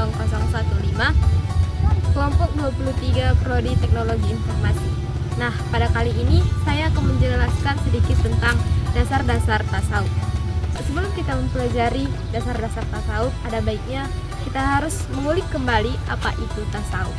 Cabang 015, kelompok 23 Prodi Teknologi Informasi. Nah, pada kali ini saya akan menjelaskan sedikit tentang dasar-dasar tasawuf. Sebelum kita mempelajari dasar-dasar tasawuf, ada baiknya kita harus mengulik kembali apa itu tasawuf.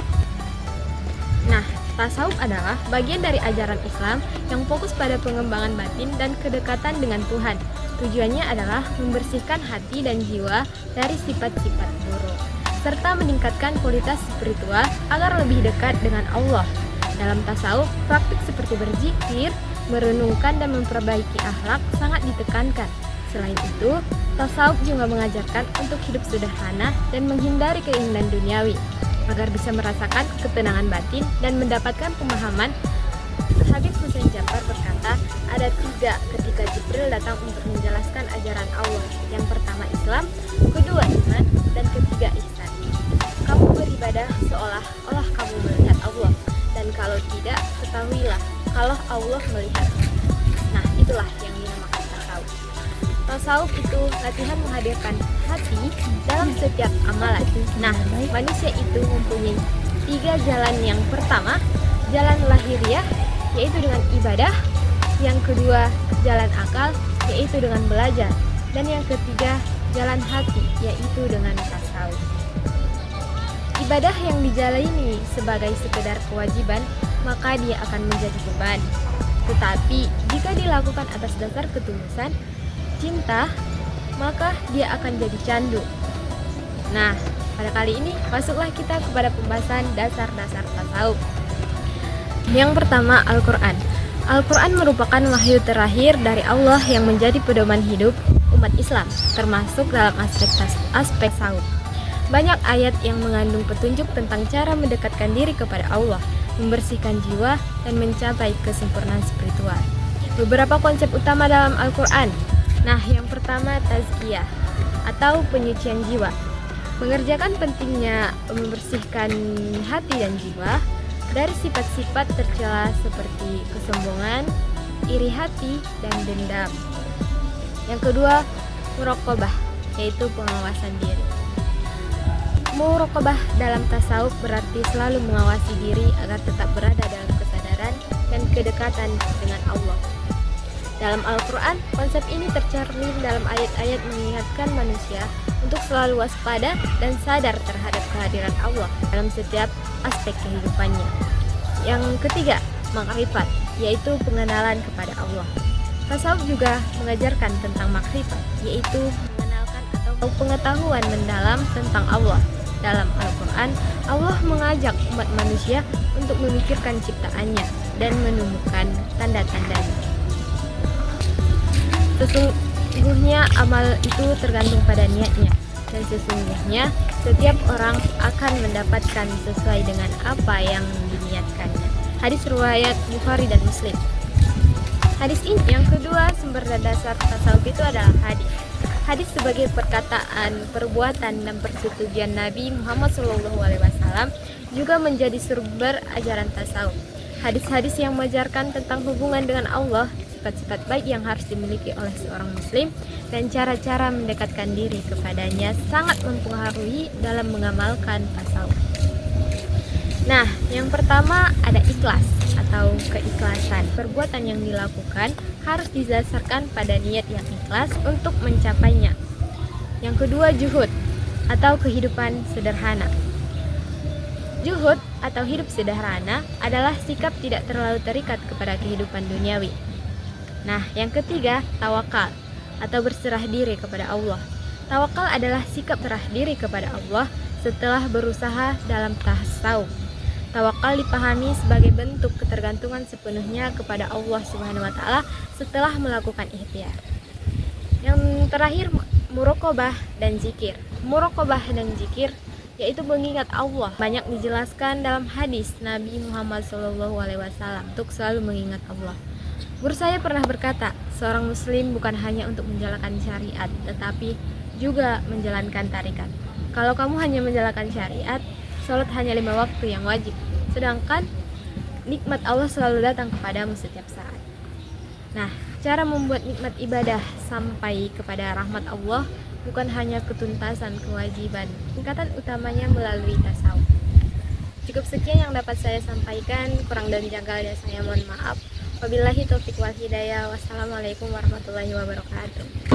Nah, tasawuf adalah bagian dari ajaran Islam yang fokus pada pengembangan batin dan kedekatan dengan Tuhan. Tujuannya adalah membersihkan hati dan jiwa dari sifat-sifat buruk, serta meningkatkan kualitas spiritual agar lebih dekat dengan Allah. Dalam tasawuf, praktik seperti berzikir, merenungkan dan memperbaiki akhlak sangat ditekankan. Selain itu, tasawuf juga mengajarkan untuk hidup sederhana dan menghindari keinginan duniawi, agar bisa merasakan ketenangan batin dan mendapatkan pemahaman. Habib Hussein Jafar berkata, ada 3 ketika Jibril datang untuk menjelaskan ajaran Allah. Yang pertama Islam, kedua iman, dan ketiga ihsan. Kamu beribadah seolah-olah kamu melihat Allah, dan kalau tidak, ketahuilah kalau Allah melihat. Nah, itulah yang dinamakan tasawuf. Tasawuf itu latihan menghadirkan hati dalam setiap amalan. Nah, manusia itu mempunyai 3 jalan. Yang pertama, jalan lahiriah, yaitu dengan ibadah. Yang kedua, jalan akal, yaitu dengan belajar. Dan yang ketiga, jalan hati, yaitu dengan tasawuf. Ibadah yang dijalani sebagai sekedar kewajiban, maka dia akan menjadi beban. Tetapi jika dilakukan atas dasar ketulusan, cinta, maka dia akan jadi candu. Nah, pada kali ini masuklah kita kepada pembahasan dasar-dasar tasawuf. Yang pertama, Al-Quran. Al-Quran merupakan wahyu terakhir dari Allah yang menjadi pedoman hidup umat Islam, termasuk dalam aspek tasawuf. Banyak ayat yang mengandung petunjuk tentang cara mendekatkan diri kepada Allah, membersihkan jiwa, dan mencapai kesempurnaan spiritual. Beberapa konsep utama dalam Al-Quran. Nah, yang pertama tazkiyah atau penyucian jiwa. Mengerjakan pentingnya membersihkan hati dan jiwa dari sifat-sifat tercela seperti kesombongan, iri hati, dan dendam. Yang kedua, muraqabah, yaitu pengawasan diri. Muraqabah dalam tasawuf berarti selalu mengawasi diri agar tetap berada dalam kesadaran dan kedekatan dengan Allah. Dalam Al-Quran, konsep ini tercermin dalam ayat-ayat mengingatkan manusia untuk selalu waspada dan sadar terhadap kehadiran Allah dalam setiap aspek kehidupannya. Yang ketiga, makrifat, yaitu pengenalan kepada Allah. Tasawuf juga mengajarkan tentang makrifat, yaitu mengenalkan atau pengetahuan mendalam tentang Allah. Dalam Al-Quran, Allah mengajak umat manusia untuk memikirkan ciptaannya dan menemukan tanda-tandanya. Sesungguhnya amal itu tergantung pada niatnya, dan sesungguhnya setiap orang akan mendapatkan sesuai dengan apa yang diniatkannya. Hadis riwayat Bukhari dan Muslim. Hadis ini yang kedua, sumber dan dasar tasawuf itu adalah hadis. Hadis sebagai perkataan, perbuatan, dan persetujuan Nabi Muhammad SAW juga menjadi sumber ajaran tasawuf. Hadis-hadis yang mengajarkan tentang hubungan dengan Allah, sifat-sifat baik yang harus dimiliki oleh seorang muslim, dan cara-cara mendekatkan diri kepadanya sangat mempengaruhi dalam mengamalkan tasawuf. Nah, yang pertama ada ikhlas atau keikhlasan. Perbuatan yang dilakukan harus didasarkan pada niat yang ikhlas untuk mencapainya. Yang kedua, juhud atau kehidupan sederhana. Juhud atau hidup sederhana adalah sikap tidak terlalu terikat kepada kehidupan duniawi. Nah, yang ketiga, tawakal atau berserah diri kepada Allah. Tawakal adalah sikap serah diri kepada Allah setelah berusaha dalam tasawuf. Tawakal dipahami sebagai bentuk ketergantungan sepenuhnya kepada Allah Subhanahu wa taala setelah melakukan ikhtiar. Yang terakhir, muraqabah dan zikir. Muraqabah dan zikir yaitu mengingat Allah. Banyak dijelaskan dalam hadis Nabi Muhammad SAW untuk selalu mengingat Allah. Guru saya pernah berkata, seorang muslim bukan hanya untuk menjalankan syariat, tetapi juga menjalankan tarikat. Kalau kamu hanya menjalankan syariat, salat hanya 5 waktu yang wajib, sedangkan nikmat Allah selalu datang kepadamu setiap saat. Nah, cara membuat nikmat ibadah sampai kepada rahmat Allah bukan hanya ketuntasan kewajiban, tingkatan utamanya melalui tasawuf. Cukup sekian yang dapat saya sampaikan, kurang dan janggalnya saya mohon maaf. Wabillahi taufiq wal hidayah. Wassalamualaikum warahmatullahi wabarakatuh.